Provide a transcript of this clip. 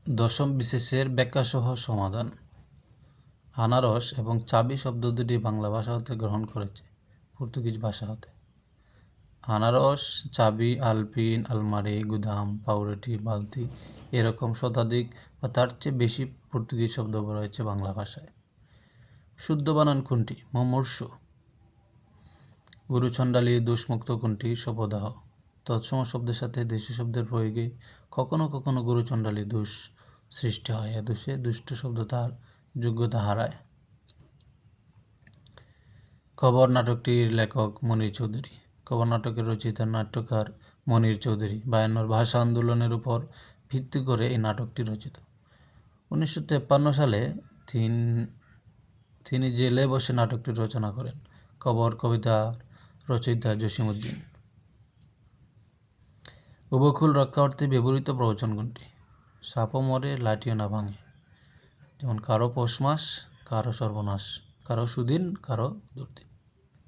দশম বিশেষের ব্যাখ্যাসহ সমাধান। আনারস এবং চাবি শব্দ দুটি বাংলা ভাষা হতে গ্রহণ করেছে পর্তুগিজ ভাষা হতে। আনারস, চাবি, আলপিন, আলমারি, গুদাম, পাউরুটি, বালতি এরকম শতাধিক বা তার চেয়ে বেশি পর্তুগিজ শব্দ রয়েছে বাংলা ভাষায়। শুদ্ধ বানান কোনটি? মুমূর্ষু। গুরুচণ্ডালী, দোষমুক্ত কোনটি? শবদাহ। তৎসম শব্দের সাথে দেশি শব্দের প্রয়োগে কখনো কখনো গুরুচণ্ডালী দোষ সৃষ্টি হয়। এ দোষে দুষ্ট শব্দ তার যোগ্যতা হারায়। খবর নাটকটির লেখক মনির চৌধুরী। খবর নাটকের রচয়িতা নাট্যকার মনির চৌধুরী। বায়ান্নর ভাষা আন্দোলনের উপর ভিত্তি করে এই নাটকটি রচিত। 1953 সালে তিনি জেলে বসে নাটকটি রচনা করেন। খবর কবিতার রচয়িতা জসিমউদ্দিন। উপকূল রক্ষার্থে ব্যবহৃত প্রবচন কোনটি? সাপও মরে লাঠিও না ভাঙে। যেমন কারো পৌষ মাস, কারো সর্বনাশ, কারো সুদিন, কারো দুর্দিন।